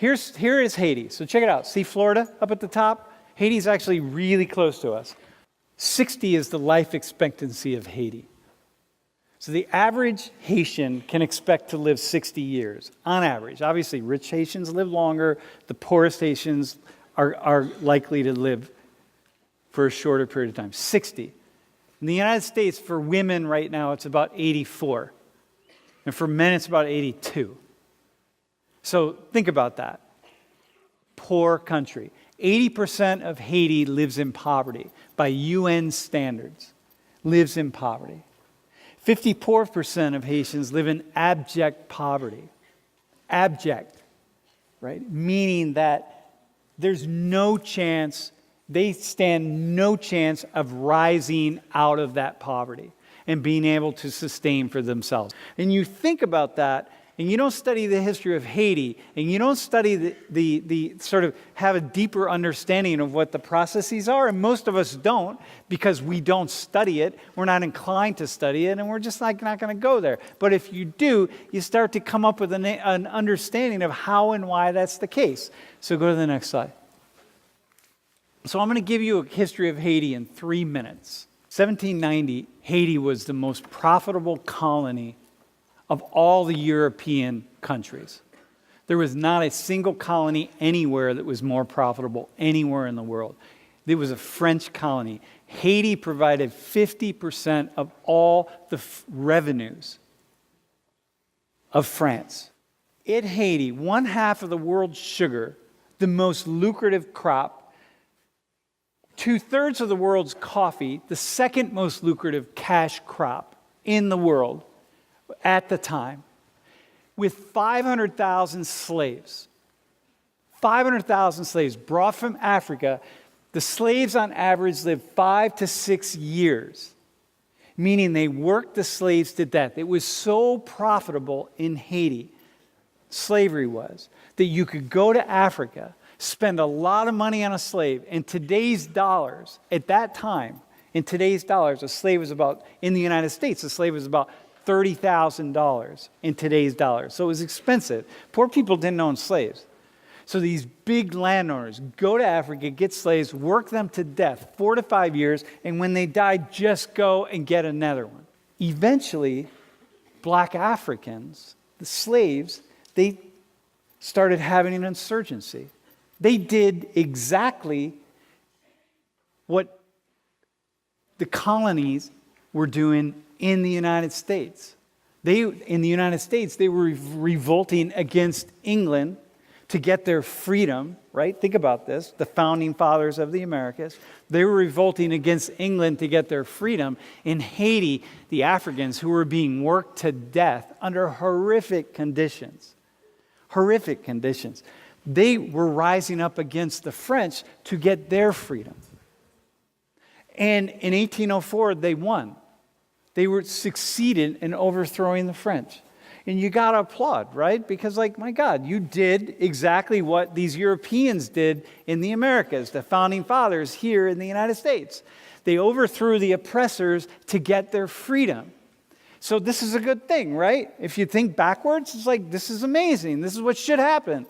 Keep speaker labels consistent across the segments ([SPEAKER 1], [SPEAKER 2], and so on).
[SPEAKER 1] Here is Haiti. So check it out. See Florida up at the top? Haiti's actually really close to us. 60 is the life expectancy of Haiti. So the average Haitian can expect to live 60 years, on average. Obviously, rich Haitians live longer. The poorest Haitians are likely to live for a shorter period of time. 60. In the United States, for women right now, it's about 84. And for men, it's about 82. So think about that. Poor country. 80% of Haiti lives in poverty by UN standards. Lives in poverty. 54% of Haitians live in abject poverty. Abject, right? Meaning that there's no chance, they stand no chance of rising out of that poverty and being able to sustain for themselves. And you think about that, and you don't study the history of Haiti, and you don't study the sort of have a deeper understanding of what the processes are, and most of us don't because we don't study it, we're not inclined to study it, and we're just not going to go there. But if you do, you start to come up with an understanding of how and why that's the case. So go to the next slide. So I'm going to give you a history of Haiti in 3 minutes. 1790, Haiti was the most profitable colony of all the European countries. There was not a single colony anywhere that was more profitable anywhere in the world. It was a French colony. Haiti provided 50% of all the revenues of France. In Haiti, 1/2 of the world's sugar, the most lucrative crop, 2/3 of the world's coffee, the second most lucrative cash crop in the world, at the time, with 500,000 slaves. 500,000 slaves brought from Africa. The slaves on average lived 5 to 6 years, meaning they worked the slaves to death. It was so profitable in Haiti, slavery was, that you could go to Africa, spend a lot of money on a slave. In today's dollars, at that time, in today's dollars, a slave was about, in the United States, a slave was about $30,000 in today's dollars. So it was expensive. Poor people didn't own slaves. So these big landowners go to Africa, get slaves, work them to death, 4 to 5 years, and when they die, just go and get another one. Eventually, black Africans, the slaves, they started having an insurgency. They did exactly what the colonies were doing in the United States. In the United States, they were revolting against England to get their freedom, right? Think about this, the founding fathers of the Americas. They were revolting against England to get their freedom. In Haiti, the Africans who were being worked to death under horrific conditions, they were rising up against the French to get their freedom. And in 1804, they won. They were succeeded in overthrowing the French. And you got to applaud, right? Because, like, my God, you did exactly what these Europeans did in the Americas, the founding fathers here in the United States. They overthrew the oppressors to get their freedom. So this is a good thing, right? If you think backwards, it's like, this is amazing. This is what should happen.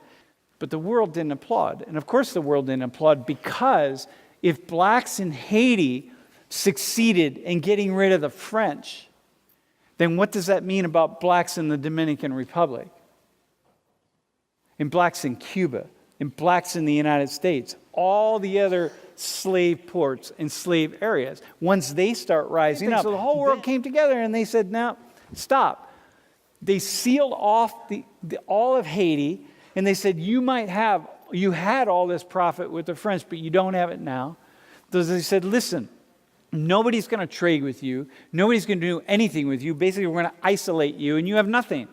[SPEAKER 1] But the world didn't applaud. And of course the world didn't applaud because if blacks in Haiti succeeded in getting rid of the French, then what does that mean about blacks in the Dominican Republic? And blacks in Cuba, and blacks in the United States, all the other slave ports and slave areas, once they start rising up. So the whole world came together and they said, now, stop. They sealed off all of Haiti, and they said, you had all this profit with the French, but you don't have it now. So they said, listen, nobody's going to trade with you. Nobody's going to do anything with you. Basically, we're going to isolate you, and you have nothing.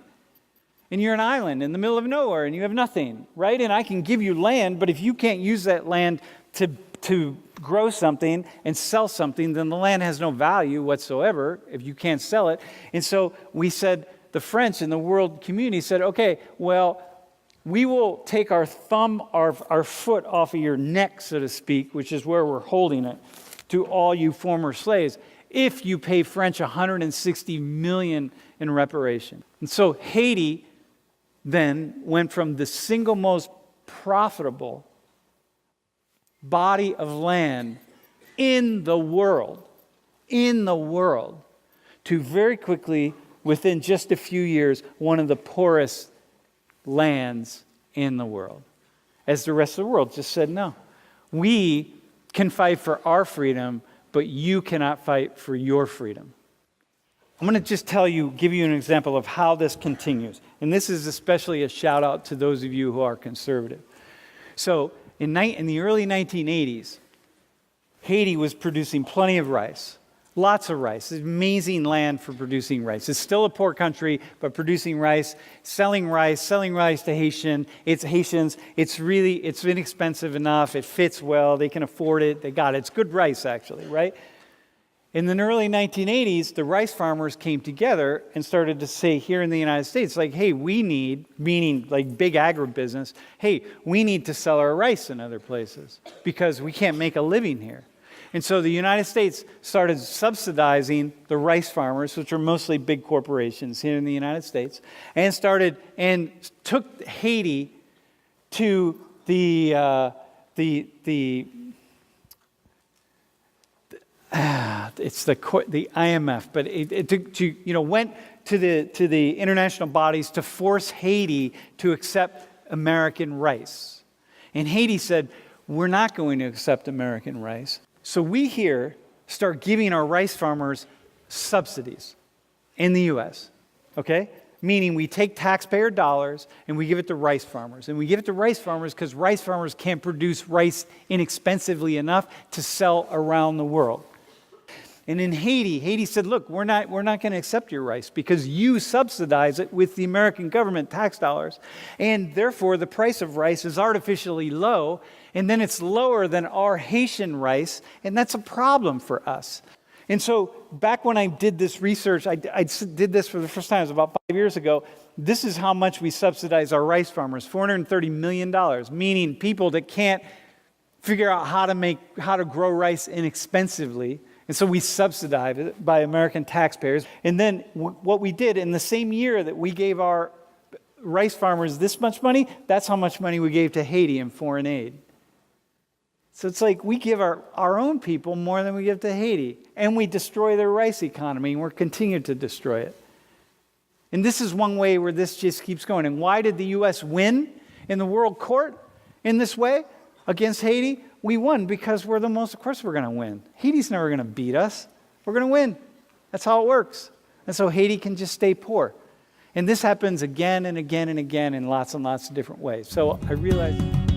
[SPEAKER 1] And you're an island in the middle of nowhere, and you have nothing, right? And I can give you land, but if you can't use that land to grow something and sell something, then the land has no value whatsoever if you can't sell it. And so we said, the French and the world community said, okay, well, we will take our thumb, our foot off of your neck, so to speak, which is where we're holding it, to all you former slaves, if you pay French $160 million in reparation. And so Haiti then went from the single most profitable body of land in the world, to very quickly, within just a few years, one of the poorest lands in the world. As the rest of the world just said, no, we can fight for our freedom, but you cannot fight for your freedom. I'm going to just give you an example of how this continues. And this is especially a shout out to those of you who are conservative. So in the early 1980s, Haiti was producing plenty of rice, lots of rice. It's amazing land for producing rice. It's still a poor country, but producing rice, selling rice to Haitians. It's inexpensive enough. It fits well. They can afford it. They got it. It's good rice, actually, right? In the early 1980s, the rice farmers came together and started to say here in the United States, like, hey, we need, meaning like big agribusiness, hey, we need to sell our rice in other places because we can't make a living here. And so the United States started subsidizing the rice farmers, which are mostly big corporations here in the United States, and took Haiti to the IMF, but went to the international bodies to force Haiti to accept American rice. And Haiti said, we're not going to accept American rice. So we here start giving our rice farmers subsidies in the U.S., okay? Meaning we take taxpayer dollars and we give it to rice farmers. And we give it to rice farmers because rice farmers can't produce rice inexpensively enough to sell around the world. And in Haiti said, look, we're not going to accept your rice because you subsidize it with the American government tax dollars. And therefore, the price of rice is artificially low. And then it's lower than our Haitian rice. And that's a problem for us. And so back when I did this research, I did this for the first time, it was about 5 years ago. This is how much we subsidize our rice farmers, $430 million, meaning people that can't figure out how to grow rice inexpensively. And so we subsidize it by American taxpayers. And then what we did in the same year that we gave our rice farmers this much money, that's how much money we gave to Haiti in foreign aid. So it's like we give our own people more than we give to Haiti. And we destroy their rice economy, and we're continuing to destroy it. And this is one way where this just keeps going. And why did the U.S. win in the world court in this way against Haiti? We won because we're the most, of course we're going to win. Haiti's never going to beat us. We're going to win. That's how it works. And so Haiti can just stay poor. And this happens again and again and again in lots and lots of different ways. So I realized...